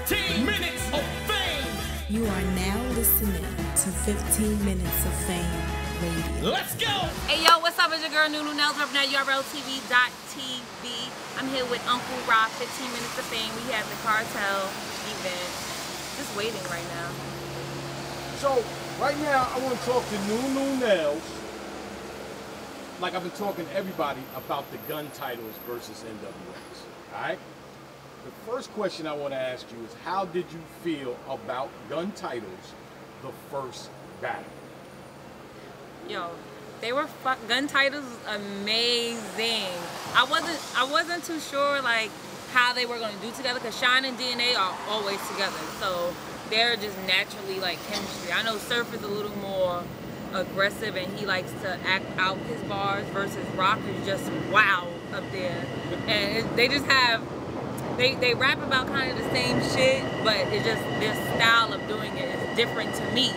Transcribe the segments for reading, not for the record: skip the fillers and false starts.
15 minutes of fame. You are now listening to 15 Minutes of Fame Radio. Let's go. Hey yo, what's up? It's your girl Nunu Nellz from URLTV.tv. I'm here with Uncle Rock, 15 Minutes of Fame. We have the cartel event. Just waiting right now. So, right now, I want to talk to Nunu Nellz, like I've been talking to everybody about the Guntitles versus NWX. Alright? The first question I want to ask you is, how did you feel about Guntitles, the first battle? Yo, they were Guntitles amazing. I wasn't too sure like how they were gonna do together because Shine and DNA are always together, so they're just naturally like chemistry. I know Surf is a little more aggressive and he likes to act out his bars versus Rock is just wow up there, and they just have they rap about kind of the same shit, but it's just their style of doing it is different to me.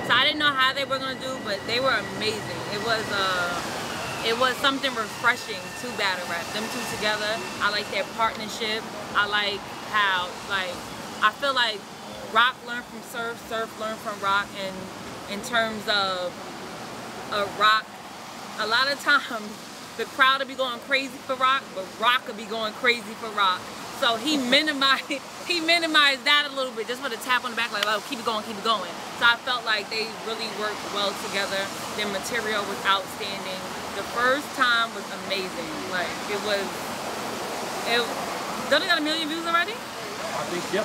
So I didn't know how they were gonna do, but they were amazing. It was something refreshing to battle rap. Them two together, I like their partnership. I like how I feel like Rock learned from Surf, Surf learned from Rock, and in terms of Rock, a lot of times the crowd will be going crazy for Rock, but Rock will be going crazy for Rock. So he minimized that a little bit, just for the tap on the back, like, oh, keep it going, keep it going. So I felt like they really worked well together. Their material was outstanding. The first time was amazing. Like, don't they got 1 million views already? I think, yeah.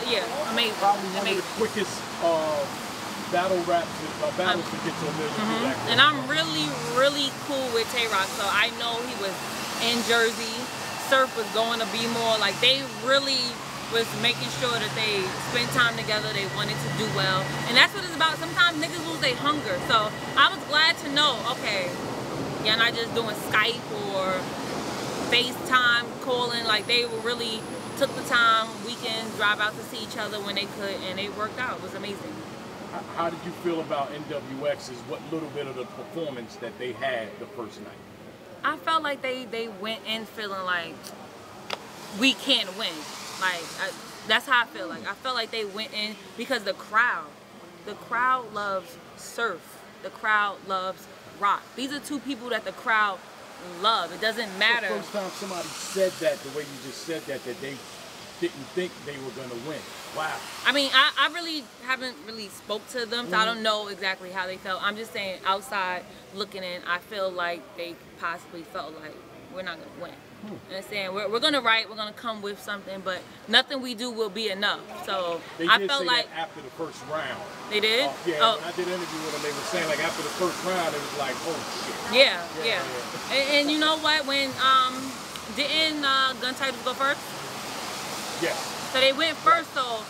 Yeah, amazing. Probably one of the quickest battles to get to 1 million views. And I'm really cool with Tay-Rock, so I know he was in Jersey. Surf was going to be more like, they really was making sure that they spent time together. They wanted to do well, and that's what it's about. Sometimes niggas lose their hunger, so I was glad to know, okay, y'all not just doing Skype or FaceTime calling. Like, they really took the time, weekends, drive out to see each other when they could, and it worked out. It was amazing. How did you feel about NWX's, what little bit of the performance that they had the first night? I felt like they went in feeling like we can't win. Like, that's how I feel. Like, I felt like they went in because the crowd loves Surf. The crowd loves Rock. These are two people that the crowd love. It doesn't matter. The first time somebody said that, the way you just said that they didn't think they were going to win. Wow. I mean, I really haven't really spoke to them, so I don't know exactly how they felt. I'm just saying, outside looking in, I feel like they possibly felt like we're not going to win. You understand? We're going to write, we're going to come with something, but nothing we do will be enough. So I felt like after the first round. They did? When I did an interview with them, they were saying like after the first round, it was like, oh shit. Yeah. And you know what? When didn't Guntitles go first? Yeah. So they went first, so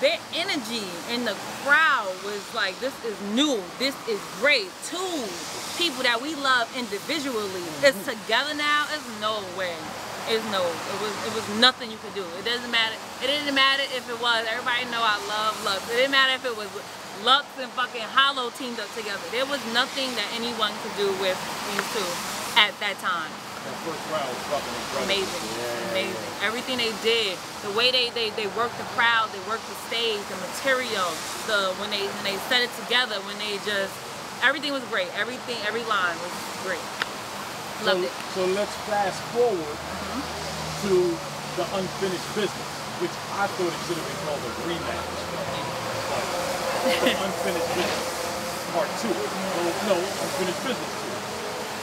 their energy in the crowd was like, this is new, this is great. Two people that we love individually is together now. There's no way. It was nothing you could do. It doesn't matter. It didn't matter if it was, everybody know I love Lux. It didn't matter if it was Lux and fucking Hollow teamed up together. There was nothing that anyone could do with these two at that time. That first round was fucking incredible. Amazing. Amazing. Everything they did, the way they worked the crowd, they worked the stage, the material, when they set it together, when they just, everything was great. Every line was great. Loved it. So let's fast forward to the Unfinished Business, which I thought it should have been called a rematch. The Unfinished Business Part 2. No, Unfinished Business 2.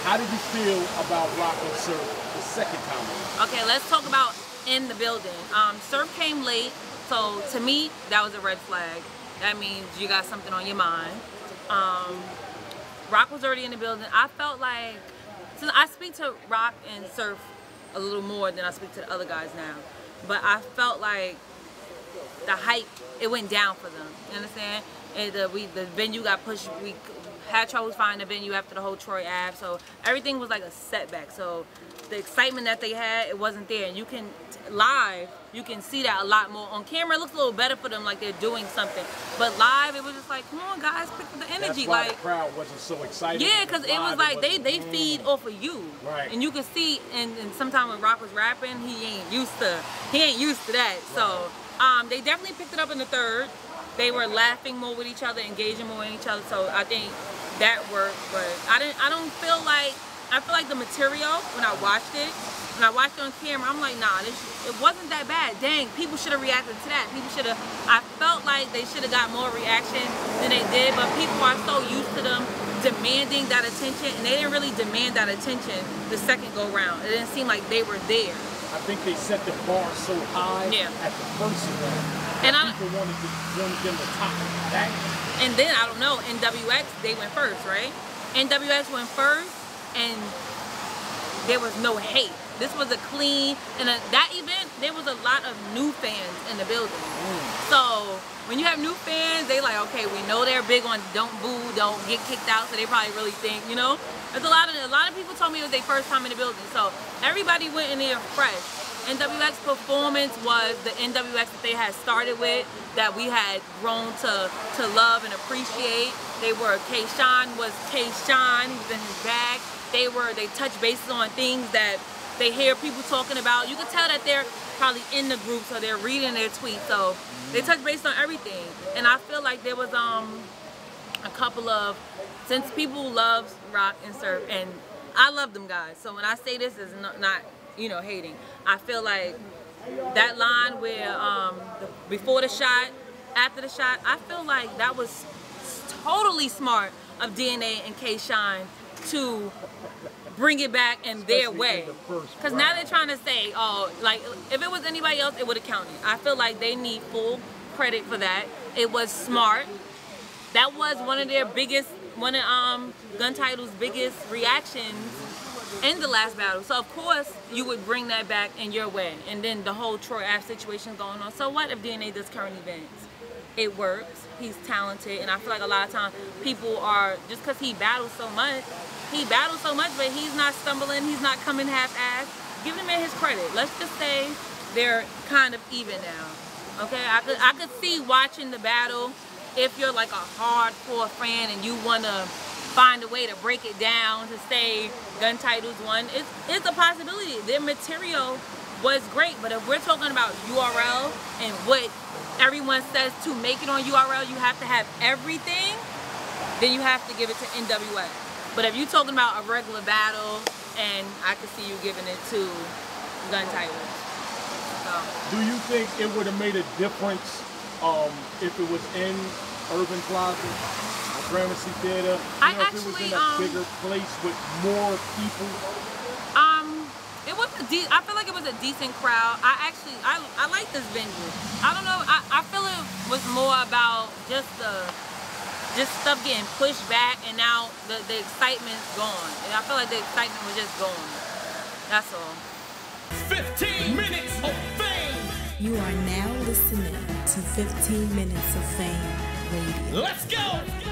How did you feel about Rock and Surf the second time around? Okay, let's talk about in the building. Surf came late, so to me, that was a red flag. That means you got something on your mind. Rock was already in the building. I felt like, since I speak to Rock and Surf a little more than I speak to the other guys now, but I felt like the hype, it went down for them. You understand? And the venue got pushed. We had trouble finding the venue after the whole Troy Ave, so everything was like a setback. So the excitement that they had, it wasn't there. And you can live, you can see that a lot more. On camera, it looks a little better for them, like they're doing something. But live, it was just like, come on, guys, pick up the energy. That's why like the crowd wasn't so excited. Yeah, because it was like they feed off of you, right? And you can see, and sometimes when Rock was rapping, he ain't used to that. Right. So They definitely picked it up in the third. They were laughing more with each other, engaging more in each other. So I think that worked. But I don't feel like. I feel like the material when I watched it on camera, I'm like, nah, it wasn't that bad. Dang, people should have reacted to that. People should have. I felt like they should have got more reaction than they did. But people are so used to them demanding that attention, and they didn't really demand that attention the second go round. It didn't seem like they were there. I think they set the bar so high at the first round. And people wanted them to top that. And then, I don't know, NWX, they went first, right? NWX went first, and there was no hate. This was a clean, and that event, there was a lot of new fans in the building. So when you have new fans, they like, okay, we know they're big on don't boo, don't get kicked out, so they probably really think, you know? There's a lot of people told me it was their first time in the building, so everybody went in there fresh. NWX performance was the NWX that they had started with, that we had grown to love and appreciate. They were K-Shine was K-Shine, he was in his bag. They touched bases on things that they hear people talking about. You can tell that they're probably in the group, so they're reading their tweets. So they touched base on everything. And I feel like there was a couple of, since people love rock and surf, and I love them guys. So when I say this is not you know, hating. I feel like that line where before the shot, after the shot, I feel like that was totally smart of DNA and K-Shine to bring it back in their way. Because now they're trying to say, oh, like, if it was anybody else, it would have counted. I feel like they need full credit for that. It was smart. That was one of their biggest, Guntitles' biggest reactions in the last battle. So of course you would bring that back in your way. And then the whole Troy Ave situation going on. So what if DNA does current events? It works. He's talented, and I feel like a lot of times people are, just because he battles so much, but he's not stumbling, he's not coming half-assed. Give him his credit. Let's just say they're kind of even now. Okay, I could see watching the battle if you're like a hardcore fan and you want to find a way to break it down to say Guntitles won. It's a possibility. Their material was great, but if we're talking about URL and what everyone says to make it on URL, you have to have everything, then you have to give it to NWA. But if you're talking about a regular battle, and I could see you giving it to Guntitles. So. Do you think it would have made a difference if it was in Urban Plaza, or Gramercy Theater? If it was in a bigger place with more people? It was I feel like it was a decent crowd. I like this venue. I don't know. I feel it was more about just stuff getting pushed back, and now the excitement's gone. And I feel like the excitement was just gone. That's all. 15 minutes of fame. You are now listening to 15 Minutes of Fame Radio. Let's go.